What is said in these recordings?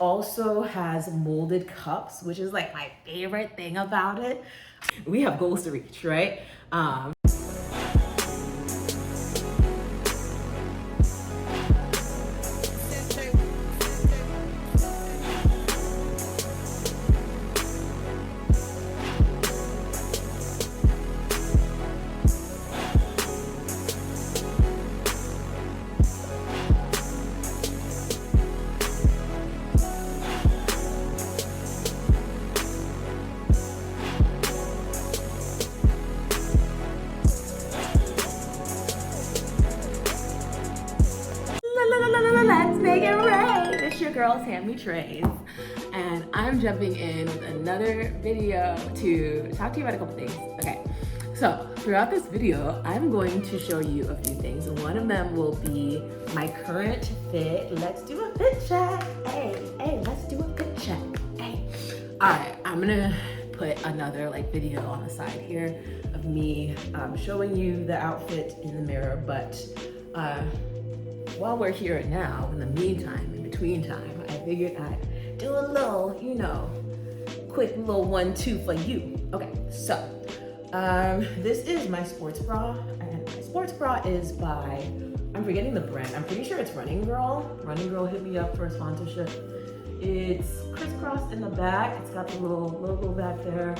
Also has molded cups, which is like my favorite thing about it. We have goals to reach, right? Let's make it rain. It's your girl Tammy Trays, and I'm jumping in with another video to talk to you about a couple things. Okay, so throughout this video, I'm going to show you a few things. One of them will be my current fit. Let's do a fit check. Hey, let's do a fit check. Hey. All right, I'm gonna put another video on the side here of me showing you the outfit in the mirror, but while we're here now, in the meantime, in between time, I figured I'd do a little, quick little 1-2 for you. Okay, so this is my sports bra, and my sports bra is by, I'm forgetting the brand. I'm pretty sure it's Running Girl. Running Girl hit me up for a sponsorship. It's crisscrossed in the back. It's got the little logo back there.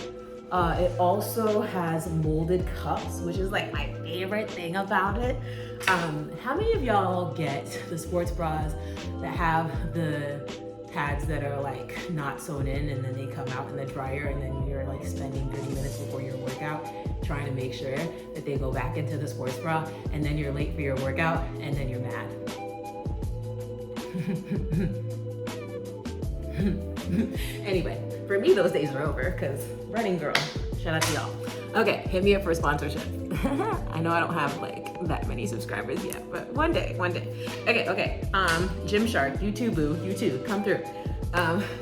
It also has molded cups, which is like my favorite thing about it. How many of y'all get the sports bras that have the pads that are like not sewn in and then they come out in the dryer and then you're like spending 30 minutes before your workout trying to make sure that they go back into the sports bra, and then you're late for your workout and then you're mad? Anyway, for me, those days are over because Running Girl, shout out to y'all. Okay, hit me up for a sponsorship. I know I don't have that many subscribers yet, but one day. Okay. Gymshark, you too, boo, you too, come through.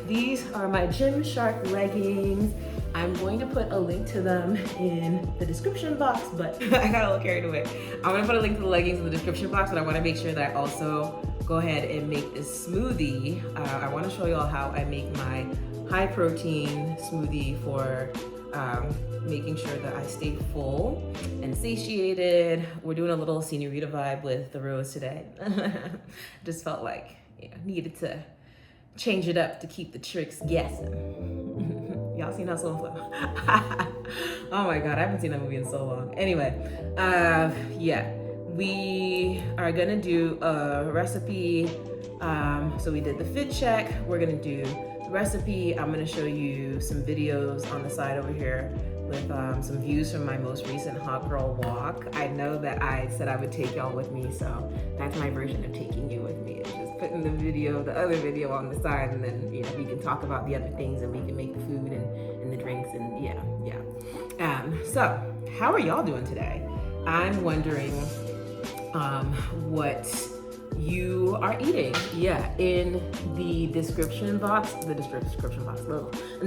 These are my Gymshark leggings. I'm going to put a link to them in the description box, but I got a little carried away. I'm gonna put a link to the leggings in the description box, but I wanna make sure that I also go ahead and make this smoothie. I wanna show y'all how I make my high protein smoothie for making sure that I stay full and satiated. We're doing a little senorita vibe with the rose today. Just felt like needed to change it up to keep the tricks guessing. Y'all seen Hustle and Flow? Oh my God, I haven't seen that movie in so long. Anyway, we are gonna do a recipe. So we did the fit check. We're gonna do the recipe. I'm gonna show you some videos on the side over here with some views from my most recent hot girl walk. I know that I said I would take y'all with me, so that's my version of taking you with me. It's just putting the other video on the side, and then we can talk about the other things, and we can make the food and the drinks, and yeah. So how are y'all doing today? I'm wondering what you are eating. In the description box, in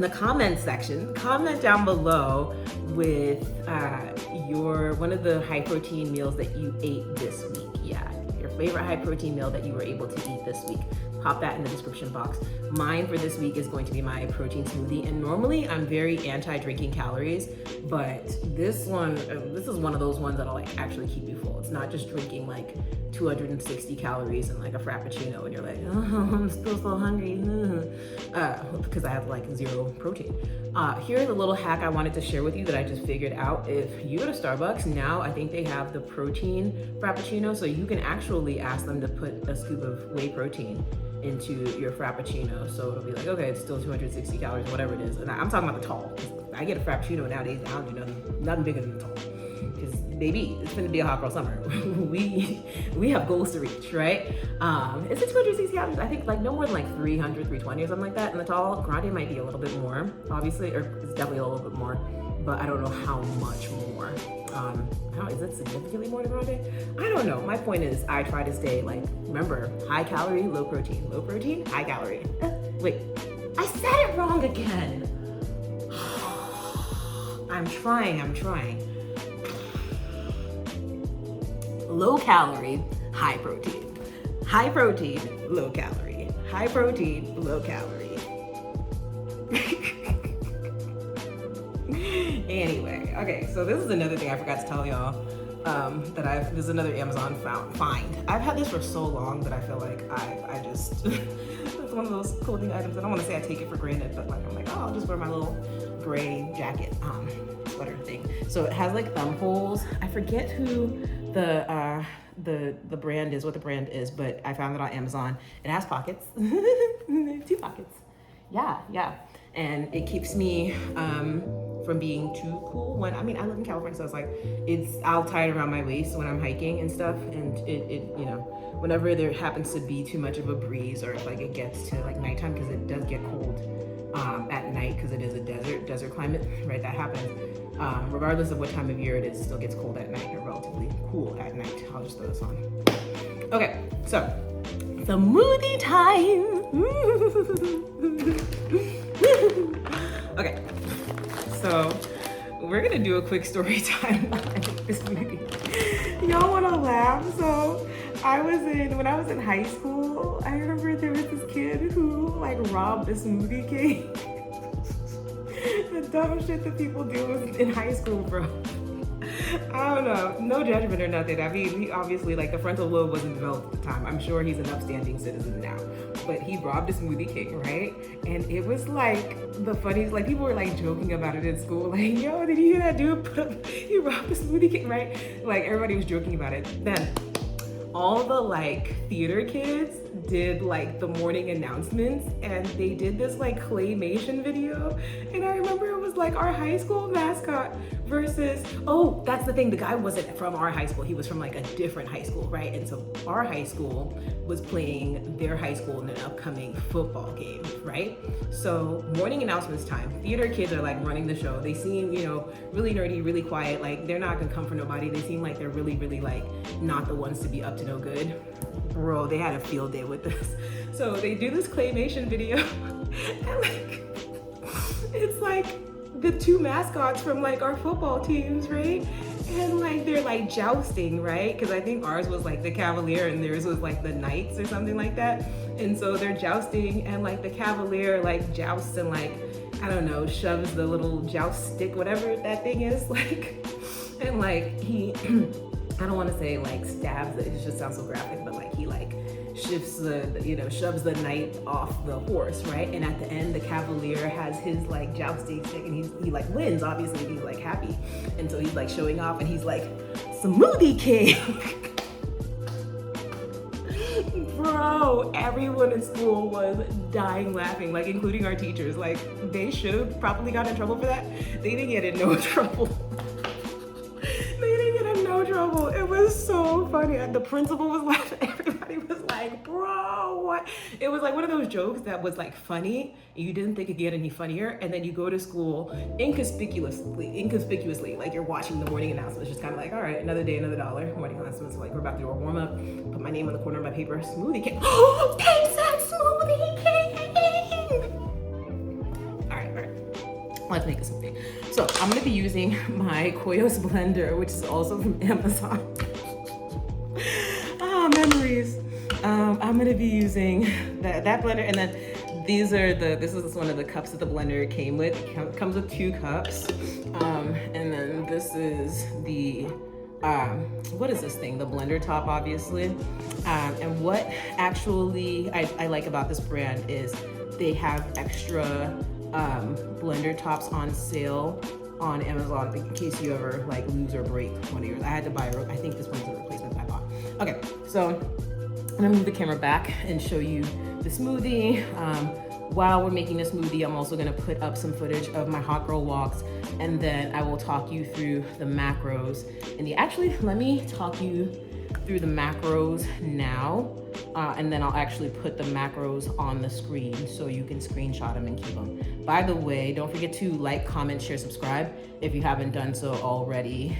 the comment section, comment down below with one of the high protein meals that you ate this week. Your favorite high protein meal that you were able to eat this week. Pop that in the description box. Mine for this week is going to be my protein smoothie, and normally I'm very anti-drinking calories, but this is one of those ones that'll actually keep you full. It's not just drinking 260 calories and a frappuccino and you're like, oh, I'm still so hungry, because I have zero protein. Here's a little hack I wanted to share with you that I just figured out. If you go to Starbucks now, I think they have the protein frappuccino, so you can actually ask them to put a scoop of whey protein into your frappuccino, so it'll be okay, it's still 260 calories, whatever it is. And I'm talking about the tall. I get a frappuccino nowadays, I don't do nothing bigger than the tall. Because baby, it's gonna be a hot girl summer. we have goals to reach, right? Is it 260 calories? I think no more than 300, 320 or something like that. And the tall grande might be a little bit more, obviously, or it's definitely a little bit more, but I don't know how much more. Is it significantly more than grande? I don't know. My point is I try to stay remember, high calorie, low protein, high calorie. Wait, I said it wrong again. I'm trying. Low calorie, high protein. High protein, low calorie. high protein, low calorie. Anyway, okay, so this is another thing I forgot to tell y'all. This is another Amazon find. I've had this for so long that I feel like I just it's one of those clothing items. I don't want to say I take it for granted, but like I'm like, oh, I'll just wear my little gray jacket sweater thing. So it has like thumb holes. I forget who the brand is, what the brand is, but I found it on Amazon. It has pockets, 2 pockets. Yeah. And it keeps me from being too cool when, I live in California, so it's like, I'll tie it around my waist when I'm hiking and stuff. And it whenever there happens to be too much of a breeze, or if like it gets to like nighttime, because it does get cold at night, because it is a desert climate, right? That happens. Regardless of what time of year it is, it still gets cold at night, or relatively cool at night. I'll just throw this on. Okay, so smoothie time. Okay, so we're gonna do a quick story time on this movie. Y'all wanna laugh? So when I was in high school, I remember there was this kid who like robbed a smoothie king. The dumb shit that people do in high school, bro. I don't know, no judgment or nothing. He obviously, like, the frontal lobe wasn't developed at the time. I'm sure he's an upstanding citizen now. But he robbed a smoothie king, right? And it was like the funniest, like people were like joking about it in school. Like, yo, did you hear that dude he robbed a smoothie king, right? Like everybody was joking about it. Then all the like theater kids did like the morning announcements, and they did this like claymation video. And I remember it was like our high school mascot versus, oh, that's the thing, the guy wasn't from our high school, he was from like a different high school, right? And so our high school was playing their high school in an upcoming football game, right? So morning announcements time, theater kids are like running the show. They seem, really nerdy, really quiet, like they're not gonna come for nobody. They seem like they're really, really like not the ones to be up to no good. Bro, they had a field day with this. So they do this claymation video and like, it's like the 2 mascots from like our football teams, right? And like they're like jousting, right? Because I think ours was like the Cavalier and theirs was like the Knights or something like that. And so they're jousting, and like the Cavalier like jousts and like, I don't know, shoves the little joust stick, whatever that thing is, like, and like he I don't want to say like stabs, it just sounds so graphic, but like he like shoves the knight off the horse, right? And at the end, the Cavalier has his like jousting stick, and he like wins, obviously, he's like happy. And so he's like showing off, and he's like, Smoothie King. Bro, everyone in school was dying laughing, like including our teachers. Like they should have probably got in trouble for that. They didn't get in no trouble. Trouble. It was so funny. The principal was laughing. Everybody was like, bro, what? It was like one of those jokes that was like funny. You didn't think it'd get any funnier. And then you go to school inconspicuously, like you're watching the morning announcements, just kind of like, all right, another day, another dollar. Morning announcements, like we're about to do a warm up. Put my name on the corner of my paper. Smoothie King. Oh, taste that Smoothie King. All right. Let's make a smoothie. So I'm gonna be using my Koyos blender, which is also from Amazon. Memories. I'm gonna be using that blender, and then this is one of the cups that the blender came with. It comes with 2 cups. And then this is the what is this thing? The blender top, obviously. And what actually I like about this brand is they have extra blender tops on sale on Amazon in case you ever like lose or break one of yours. I had to buy I think this one's a replacement that I bought. Okay, so I'm gonna move the camera back and show you the smoothie. While we're making the smoothie, I'm also gonna put up some footage of my hot girl walks, and then I will talk you through the macros. Actually, let me talk you through the macros now, and then I'll actually put the macros on the screen so you can screenshot them and keep them. By the way, don't forget to like, comment, share, subscribe if you haven't done so already.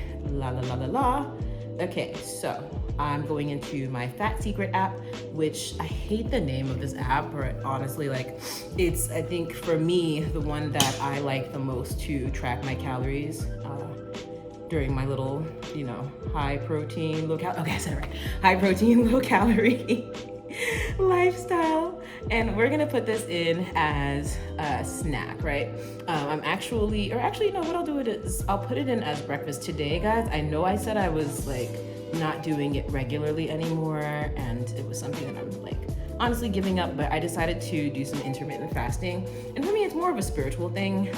Okay, so I'm going into my Fat Secret app, which I hate the name of this app, but honestly, like it's, I think for me, the one that I like the most to track my calories during my little, high protein, low calorie lifestyle. And we're gonna put this in as a snack, right? I'm actually, no, what I'll do is I'll put it in as breakfast today, guys. I know I said I was like not doing it regularly anymore, and it was something that I'm like honestly giving up, but I decided to do some intermittent fasting. And for me, it's more of a spiritual thing.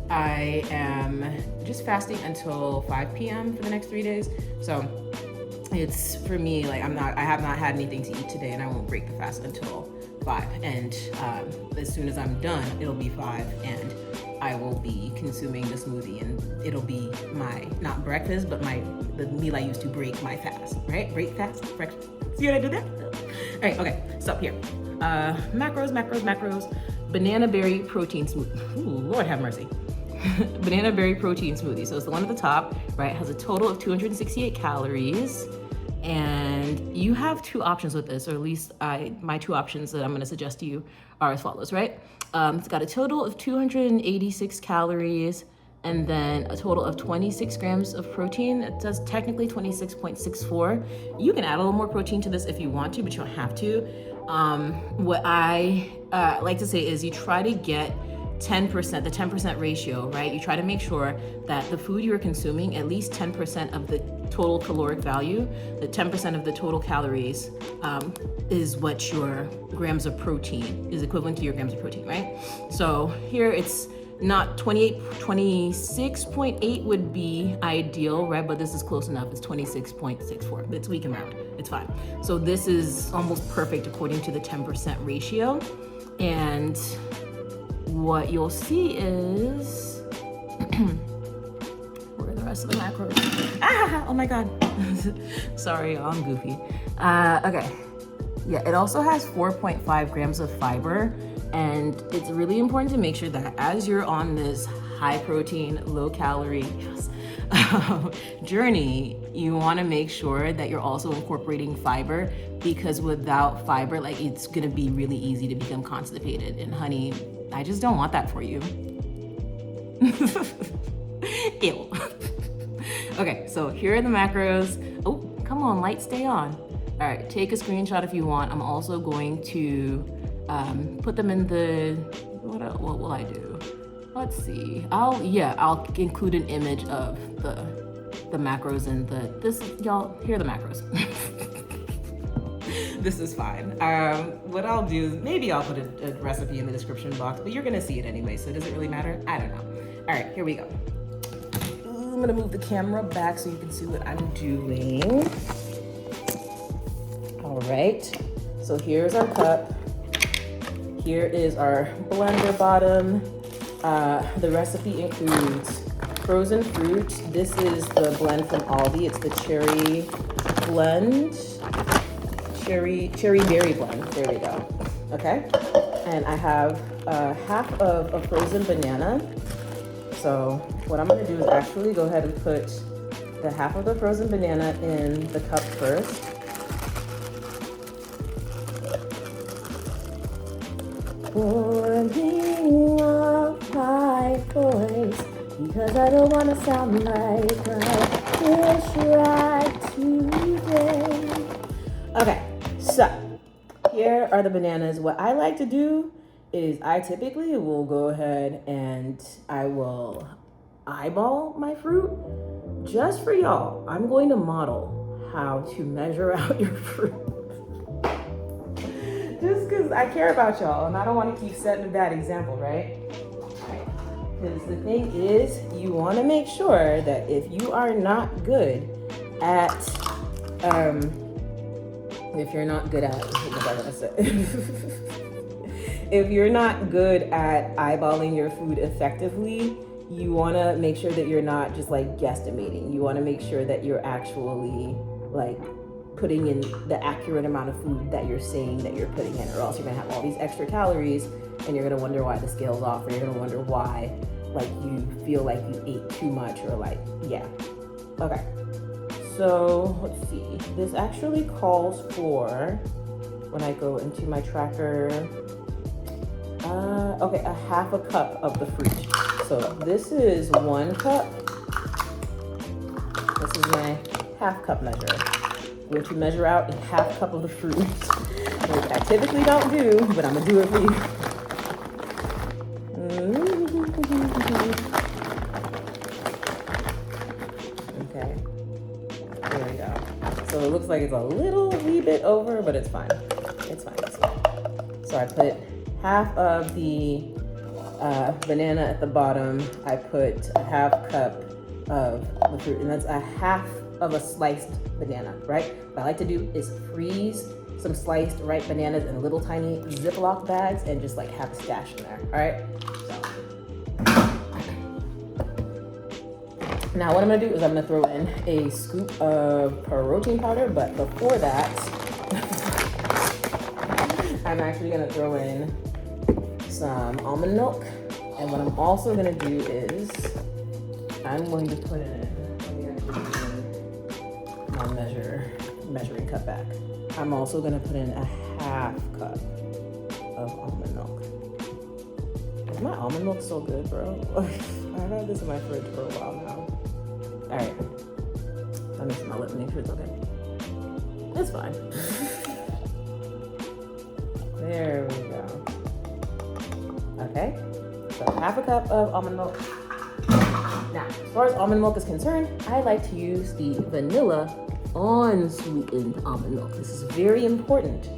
I am just fasting until 5 p.m. for the next 3 days. So it's, for me, like I have not had anything to eat today, and I won't break the fast until 5. And as soon as I'm done, it'll be 5, and I will be consuming the smoothie, and it'll be my, not breakfast, but the meal I use to break my fast, right? Break fast, breakfast. See what I did there? All right, okay, so here. Macros. Banana berry protein smoothie. Ooh, Lord have mercy. Banana berry protein smoothie. So it's the one at the top, right? It has a total of 268 calories. And you have 2 options with this, or at least my 2 options that I'm gonna suggest to you are as follows, right? It's got a total of 286 calories, and then a total of 26 grams of protein. It says technically 26.64. You can add a little more protein to this if you want to, but you don't have to. What I like to say is you try to get 10%, the 10% ratio, right? You try to make sure that the food you're consuming, at least 10% of the total caloric value, the 10% of the total calories is what your grams of protein is equivalent to your grams of protein, right? So here it's not 26.8 would be ideal, right? But this is close enough. It's 26.64. It's weak and round. It's fine. So this is almost perfect according to the 10% ratio. And what you'll see is, where are the rest of the macros? Oh my God. Sorry, I'm goofy. Okay. Yeah, it also has 4.5 grams of fiber. And it's really important to make sure that as you're on this high protein, low calorie journey, you want to make sure that you're also incorporating fiber, because without fiber, like, it's going to be really easy to become constipated. And honey, I just don't want that for you. Ew. Okay, so here are the macros. Oh, come on, light, stay on. All right, take a screenshot if you want. I'm also going to put them in the, what will I do? Let's see. I'll include an image of the macros and y'all, here are the macros. This is fine. What I'll do is maybe I'll put a recipe in the description box, but you're gonna see it anyway, so does it really matter? I don't know. All right, here we go. I'm gonna move the camera back so you can see what I'm doing. All right, so here's our cup. Here is our blender bottom. The recipe includes frozen fruit. This is the blend from Aldi. It's the cherry blend. Cherry berry blend. There we go. Okay. And I have half of a frozen banana. So what I'm gonna do is actually go ahead and put the half of the frozen banana in the cup first. Warming up my voice, because I don't want to sound like I wish right today. Okay, so here are the bananas. What I like to do is I typically will go ahead and I will eyeball my fruit. Just for y'all, I'm going to model how to measure out your fruit. Just because I care about y'all and I don't want to keep setting a bad example, right? Because the thing is, you want to make sure that if you are not good at, if you're not good at eyeballing your food effectively, you want to make sure that you're not just like guesstimating. You want to make sure that you're actually like putting in the accurate amount of food that you're saying that you're putting in, or else you're gonna have all these extra calories and you're gonna wonder why the scale's off, or you're gonna wonder why like you feel like you ate too much, or like, yeah. Okay, so let's see. This actually calls for, when I go into my tracker, okay, a half a cup of the fruit. So this is 1 cup. This is my half cup measure. I'm going to measure out a half cup of the fruit. Like, typically don't do, but I'm gonna do it for you. Okay, there we go. So it looks like it's a wee bit over, but it's fine. It's fine. So I put half of the banana at the bottom. I put a half cup of the fruit, and that's a half of a sliced banana, right? What I like to do is freeze some sliced ripe bananas in little tiny Ziploc bags and just like have a stash in there, all right? So. Now what I'm gonna do is I'm gonna throw in a scoop of protein powder, but before that, I'm actually gonna throw in some almond milk. And what I'm also gonna do is I'm going to put in, let me actually my measuring cup back. I'm also gonna put in a half cup of almond milk. Is my almond milk so good, bro? I've had this in my fridge for a while now. All right, let me smell it and make sure it's okay. It's fine. There we go. Okay, so half a cup of almond milk. Now, as far as almond milk is concerned, I like to use the vanilla unsweetened almond milk. This is very important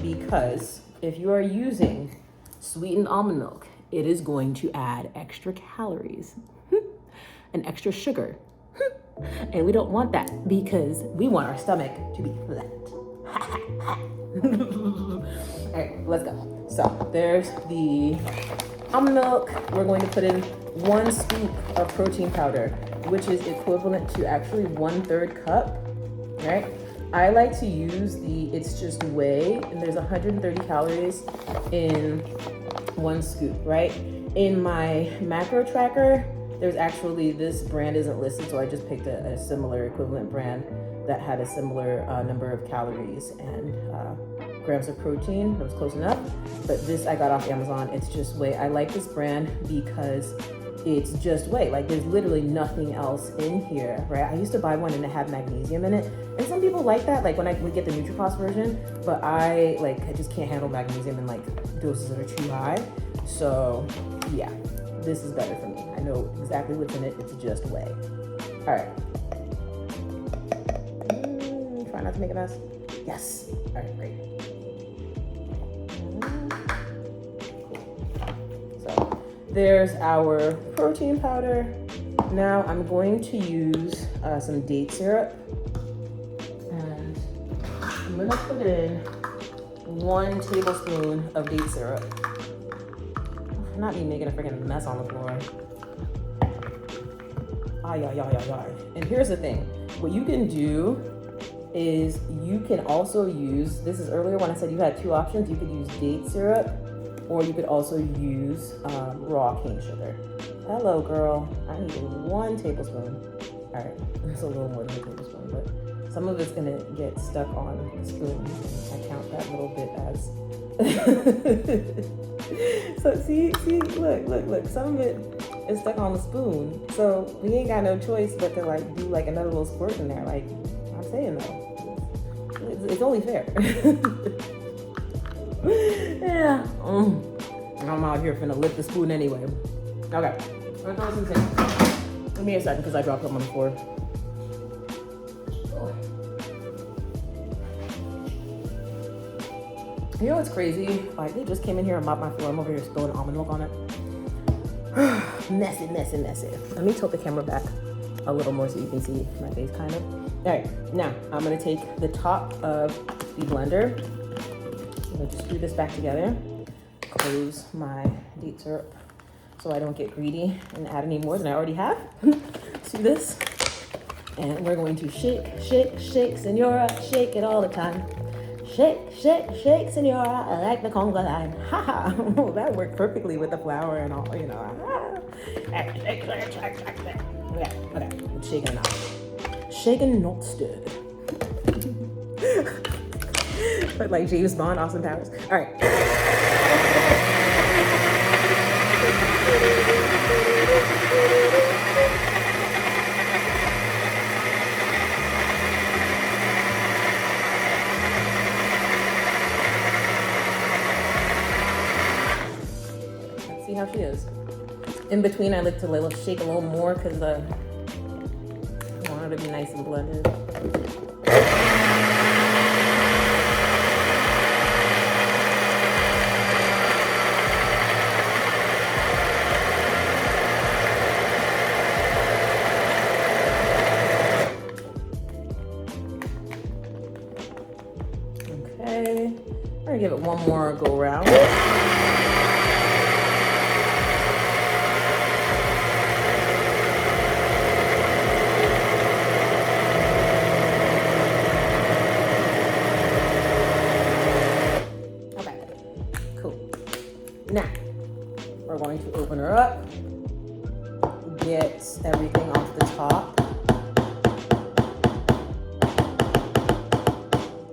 because if you are using sweetened almond milk, it is going to add extra calories and extra sugar. And we don't want that because we want our stomach to be flat. All right, let's go. So there's the almond milk. We're going to put in 1 scoop of protein powder, which is equivalent to actually 1/3 cup, right? I like to use it's just whey, and there's 130 calories in 1 scoop, right? In my macro tracker, there's actually, this brand isn't listed, so I just picked a similar equivalent brand that had a similar number of calories and grams of protein. That was close enough. But this I got off Amazon. It's just whey. I like this brand because it's just whey. Like there's literally nothing else in here, right? I used to buy one and it had magnesium in it. And some people like that, like when we get the NutriPlus version, but I just can't handle magnesium in like doses that are too high. So yeah, this is better for me. I know exactly what's in it. It's just whey. All right. Try not to make a mess. Yes. All right, great. So there's our protein powder. Now I'm going to use some date syrup. And I'm gonna put in 1 tablespoon of date syrup. Not me making a freaking mess on the floor. Ay. And here's the thing. What you can do is you can also use, this is earlier when I said you had 2 options. You could use date syrup, or you could also use raw cane sugar. Hello, girl. I need 1 tablespoon. All right, it's a little more than a tablespoon, but some of it's gonna get stuck on the spoon. I count that little bit as. So see, look. Some of it is stuck on the spoon. So we ain't got no choice but to like do like another little squirt in there. Like I'm saying though, it's only fair. Yeah. I'm out here finna lift the spoon anyway. Okay. I'm gonna throw some things. Give me a second because I dropped them on the floor. You know what's crazy? Like they just came in here and mopped my floor. I'm over here spilling almond milk on it. Messy. Let me tilt the camera back a little more so you can see my face kind of. All right, now I'm gonna take the top of the blender. I'm gonna just screw this back together. Close my date syrup so I don't get greedy and add any more than I already have to this. And we're going to shake, senora, shake it all the time. Shake, senora, like the conga line. Ha. That worked perfectly with the flour and all, you know. Shake. Okay, it's shaken now. Shaken, not stirred. But like James Bond, Austin Powers. All right. see how she is. In between, I like to shake a little more because I want her to be nice and blended. Okay, I'm gonna give it one more go round. Now, we're going to open her up, get everything off the top.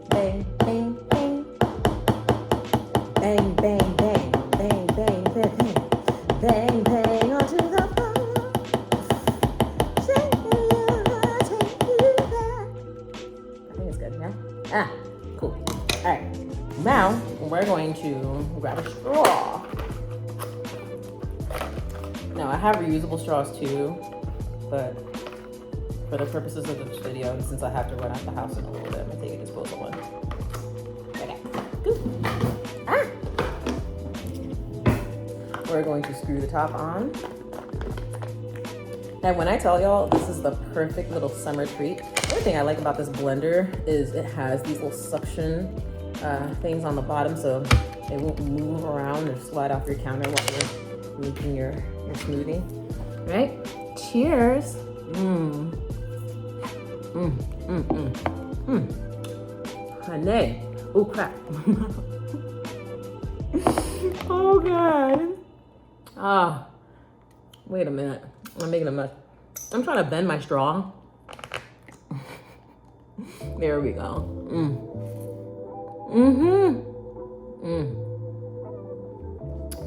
Bang, bang, bang. Bang, bang, bang. Bang, bang, bang, bang. Bang, bang onto the floor. Take you back. I think it's good, yeah? Ah, cool. All right. Now, we're going to grab a straw. Now, I have reusable straws too, but for the purposes of this video, and since I have to run out the house in a little bit, I'm gonna take a disposable one. Okay, good. Ah! We're going to screw the top on. And when I tell y'all, this is the perfect little summer treat. The other thing I like about this blender is it has these little suction things on the bottom, so it won't move around or slide off your counter while you're making your smoothie. Right? Cheers. Honey. Oh crap. Oh god. Ah. Wait a minute. I'm making a mess. I'm trying to bend my straw. There we go.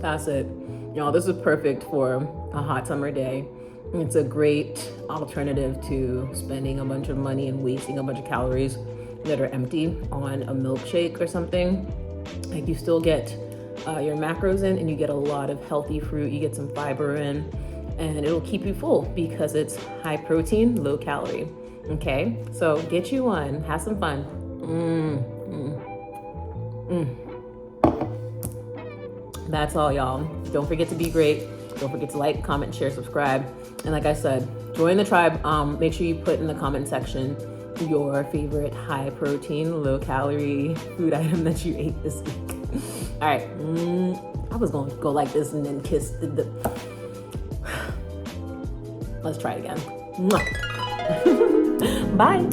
That's it. Y'all, this is perfect for a hot summer day. It's a great alternative to spending a bunch of money and wasting a bunch of calories that are empty on a milkshake or something. Like, you still get your macros in, and you get a lot of healthy fruit. You get some fiber in, and it'll keep you full because it's high protein, low calorie. Okay, so get you one, have some fun. That's all, y'all. Don't forget to be great. Don't forget to like, comment, share, subscribe. And like I said, join the tribe. Make sure you put in the comment section your favorite high protein, low calorie food item that you ate this week. All right. I was going to go like this and then kiss the... Let's try it again. Bye.